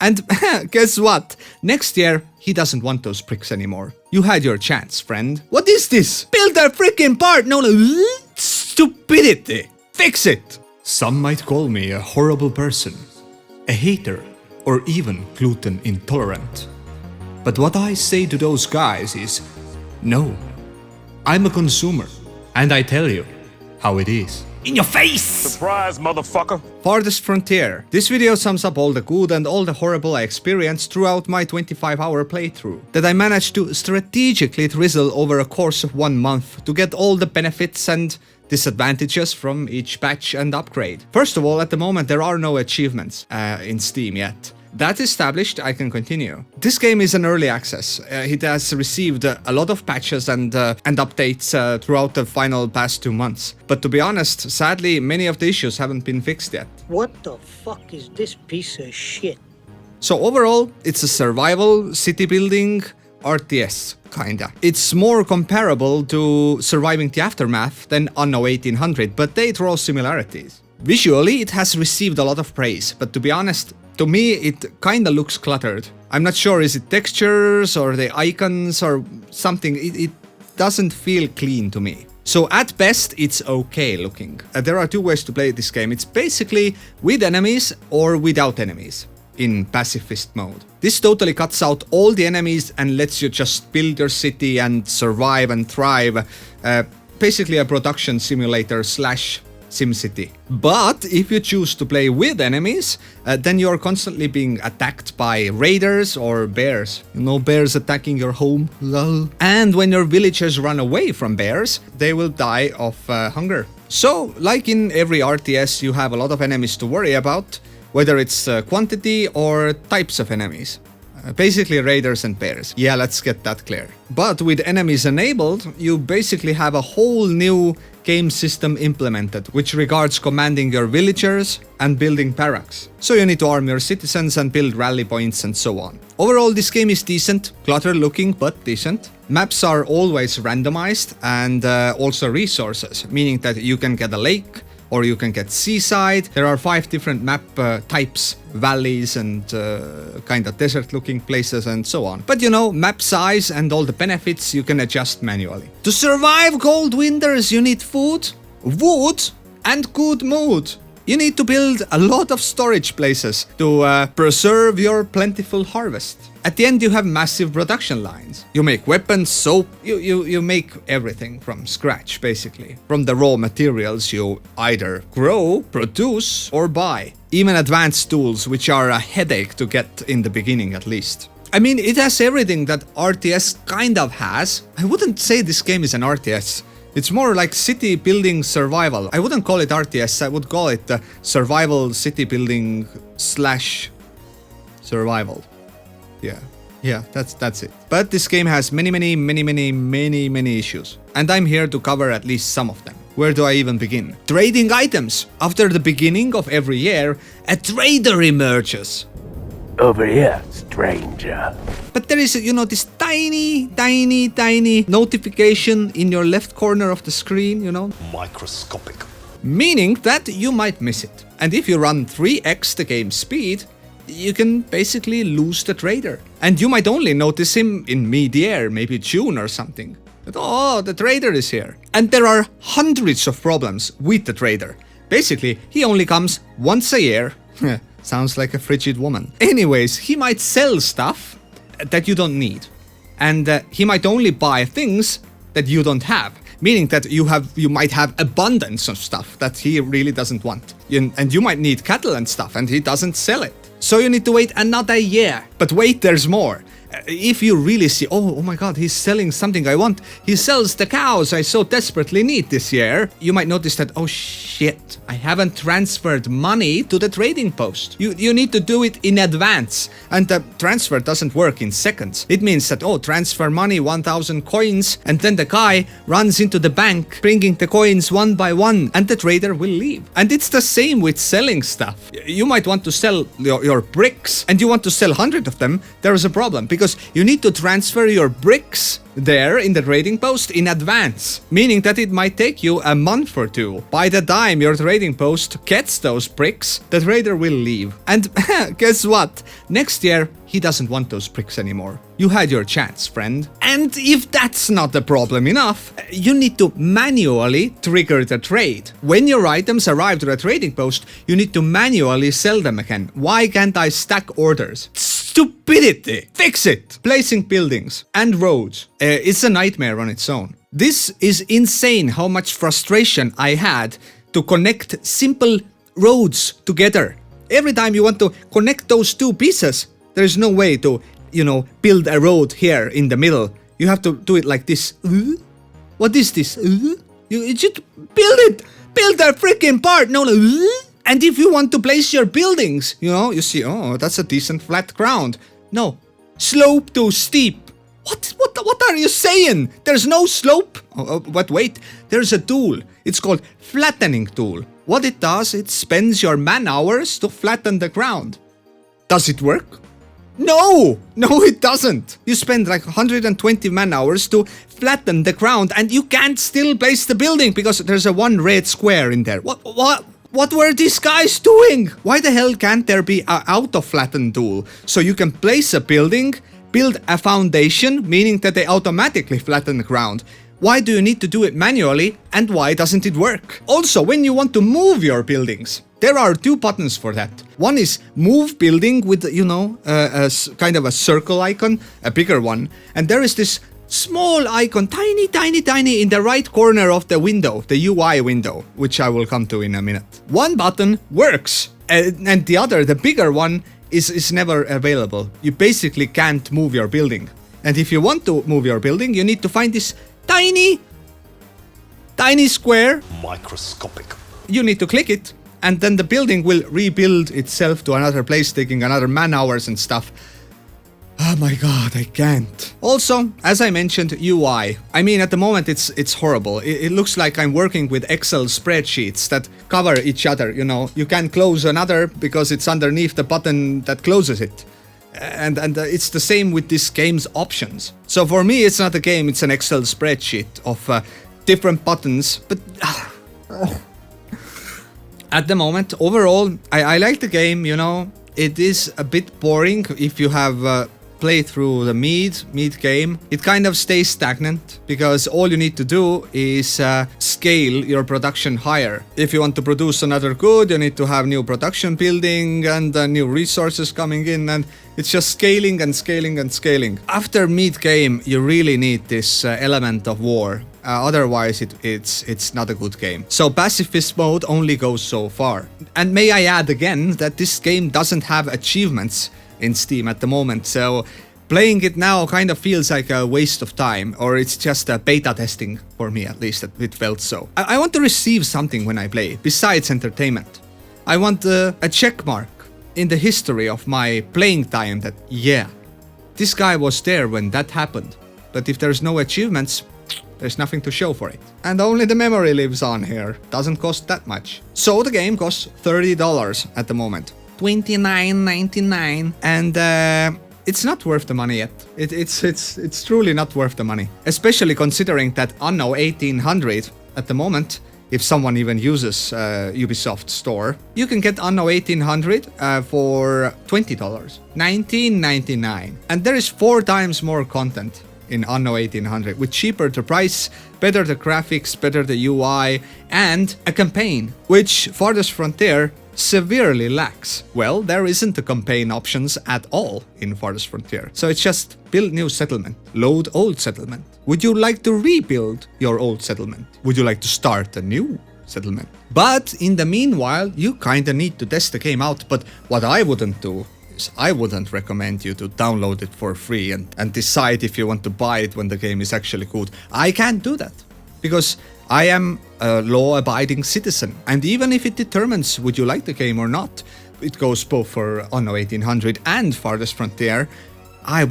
And guess what? Next year, he doesn't want those bricks anymore. You had your chance, friend. What is this? Build a freaking part! No, stupidity! Fix it! Some might call me a horrible person, a hater, or even gluten intolerant. But what I say to those guys is, no, I'm a consumer, and I tell you how it is. In your face! Surprise, motherfucker! Farthest Frontier. This video sums up all the good and all the horrible I experienced throughout my 25-hour playthrough, that I managed to strategically drizzle over a course of 1 month to get all the benefits and disadvantages from each patch and upgrade. First of all, at the moment there are no achievements in Steam yet. That established, I can continue. This game is an early access. It has received a lot of patches and updates throughout the final past 2 months. But to be honest, sadly, many of the issues haven't been fixed yet. What the fuck is this piece of shit? So overall, it's a survival, city building, RTS, kinda. It's more comparable to Surviving the Aftermath than Anno 1800, but they draw similarities. Visually, it has received a lot of praise, but to be honest, to me, it kinda looks cluttered. I'm not sure, is it textures or the icons or something? It doesn't feel clean to me. So at best, it's okay looking. There are 2 ways to play this game. It's basically with enemies or without enemies in pacifist mode. This totally cuts out all the enemies and lets you just build your city and survive and thrive. Basically a production simulator / SimCity. But if you choose to play with enemies, then you're constantly being attacked by raiders or bears. You know, bears attacking your home, lol. And when your villagers run away from bears, they will die of hunger. So, like in every RTS, you have a lot of enemies to worry about, whether it's quantity or types of enemies. Basically raiders and bears. Yeah, let's get that clear. But with enemies enabled, you basically have a whole new game system implemented, which regards commanding your villagers and building barracks. So you need to arm your citizens and build rally points and so on. Overall, this game is decent, cluttered looking, but decent. Maps are always randomized and also resources, meaning that you can get a lake, or you can get seaside. There are 5 different map types, valleys and kind of desert looking places and so on. But you know, map size and all the benefits you can adjust manually. To survive cold winters, you need food, wood and good mood. You need to build a lot of storage places to preserve your plentiful harvest. At the end, you have massive production lines. You make weapons, soap, you make everything from scratch, basically. From the raw materials you either grow, produce, or buy. Even advanced tools, which are a headache to get in the beginning at least. I mean, it has everything that RTS kind of has. I wouldn't say this game is an RTS. It's more like city building survival. I wouldn't call it RTS, I would call it survival city building / survival. Yeah, that's it. But this game has many issues. And I'm here to cover at least some of them. Where do I even begin? Trading items. After the beginning of every year, a trader emerges. Over here, stranger. But there is, you know, this tiny notification in your left corner of the screen, you know? Microscopic. Meaning that you might miss it. And if you run 3x the game speed, you can basically lose the trader. And you might only notice him in mid-air, maybe June or something. But, oh, the trader is here. And there are hundreds of problems with the trader. Basically, he only comes once a year. Sounds like a frigid woman. Anyways, he might sell stuff that you don't need. And he might only buy things that you don't have. Meaning that you might have abundance of stuff that he really doesn't want. And you might need cattle and stuff and he doesn't sell it. So you need to wait another year. But wait, there's more. If you really see, oh my god, he's selling something I want. He sells the cows I so desperately need this year. You might notice that, oh shit, I haven't transferred money to the trading post. You need to do it in advance. And the transfer doesn't work in seconds. It means that, oh, transfer money 1,000 coins. And then the guy runs into the bank, bringing the coins one by one. And the trader will leave. And it's the same with selling stuff. You might want to sell your bricks and you want to sell 100 of them. There is a problem. because you need to transfer your bricks there in the trading post in advance, meaning that it might take you a month or two. By the time your trading post gets those bricks, the trader will leave. And guess what? Next year, he doesn't want those bricks anymore. You had your chance, friend. And if that's not a problem enough, you need to manually trigger the trade. When your items arrive to the trading post, you need to manually sell them again. Why can't I stack orders? Stupidity! Fix it! Placing buildings and roads. It's a nightmare on its own. This is insane how much frustration I had to connect simple roads together. Every time you want to connect those two pieces, there's no way to, build a road here in the middle. You have to do it like this. What is this? You should build it! Build that freaking part! No. And if you want to place your buildings, you see, oh, that's a decent flat ground. No. Slope too steep. What are you saying? There's no slope. But wait, there's a tool. It's called flattening tool. What it does, it spends your man hours to flatten the ground. Does it work? No, it doesn't. You spend like 120 man hours to flatten the ground and you can't still place the building because there's a one red square in there. What were these guys doing? Why the hell can't there be an auto-flatten tool so you can place a building, build a foundation, meaning that they automatically flatten the ground? Why do you need to do it manually and why doesn't it work? Also, when you want to move your buildings, there are two buttons for that. One is move building with, a kind of a circle icon, a bigger one. And there is this small icon, tiny in the right corner of the window, the UI window, which I will come to in a minute. One button works and the other, the bigger one, is never available. You basically can't move your building. And if you want to move your building, you need to find this tiny square. Microscopic. You need to click it, and then the building will rebuild itself to another place, taking another man hours and stuff. Oh my god, I can't. Also, as I mentioned, UI. I mean, at the moment it's horrible. It looks like I'm working with Excel spreadsheets that cover each other, You can close another because it's underneath the button that closes it. And it's the same with this game's options. So for me, it's not a game, it's an Excel spreadsheet of different buttons. But at the moment, overall, I like the game, It is a bit boring if you have played through the mead game. It kind of stays stagnant because all you need to do is scale your production higher. If you want to produce another good, you need to have new production building and new resources coming in, and it's just scaling and scaling and scaling. After mead game, you really need this element of war. Otherwise, it's not a good game. So pacifist mode only goes so far. And may I add again that this game doesn't have achievements in Steam at the moment, so playing it now kind of feels like a waste of time, or it's just a beta testing for me, at least it felt so. I want to receive something when I play, besides entertainment. I want a check mark in the history of my playing time that, yeah, this guy was there when that happened. But if there's no achievements, there's nothing to show for it. And only the memory lives on here. Doesn't cost that much. So the game costs $30 at the moment. $29.99, and it's not worth the money yet. It's truly not worth the money, especially considering that Anno 1800 at the moment, if someone even uses Ubisoft Store, you can get Anno 1800 for $20, $19.99, and there is 4 times more content in Anno 1800 with cheaper the price, better the graphics, better the UI, and a campaign, which Farthest Frontier severely lacks. Well, there isn't a campaign options at all in Farthest Frontier. So it's just build new settlement, load old settlement. Would you like to rebuild your old settlement? Would you like to start a new settlement? But in the meanwhile, you kinda need to test the game out. But what I wouldn't do is I wouldn't recommend you to download it for free and decide if you want to buy it when the game is actually good. I can't do that because I am a law-abiding citizen, and even if it determines would you like the game or not, it goes both for Anno 1800 and Farthest Frontier, I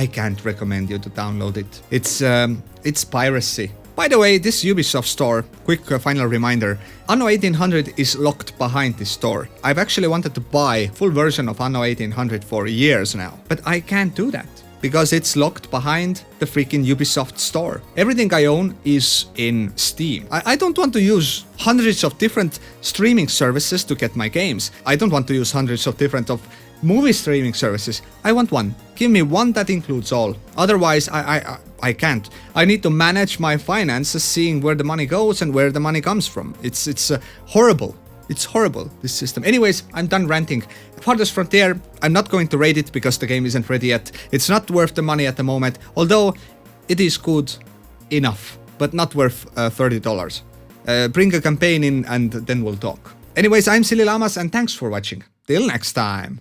can't recommend you to download it. It's piracy. By the way, this Ubisoft store, quick final reminder, Anno 1800 is locked behind this store. I've actually wanted to buy full version of Anno 1800 for years now, but I can't do that. because it's locked behind the freaking Ubisoft store. Everything I own is in Steam. I don't want to use hundreds of different streaming services to get my games. I don't want to use hundreds of different movie streaming services. I want one. Give me one that includes all. Otherwise, I can't. I need to manage my finances, seeing where the money goes and where the money comes from. It's horrible. It's horrible, this system. Anyways, I'm done ranting. Farthest Frontier, I'm not going to rate it because the game isn't ready yet. It's not worth the money at the moment, although it is good enough, but not worth $30. Bring a campaign in and then we'll talk. Anyways, I'm SillyLlamaz and thanks for watching. Till next time.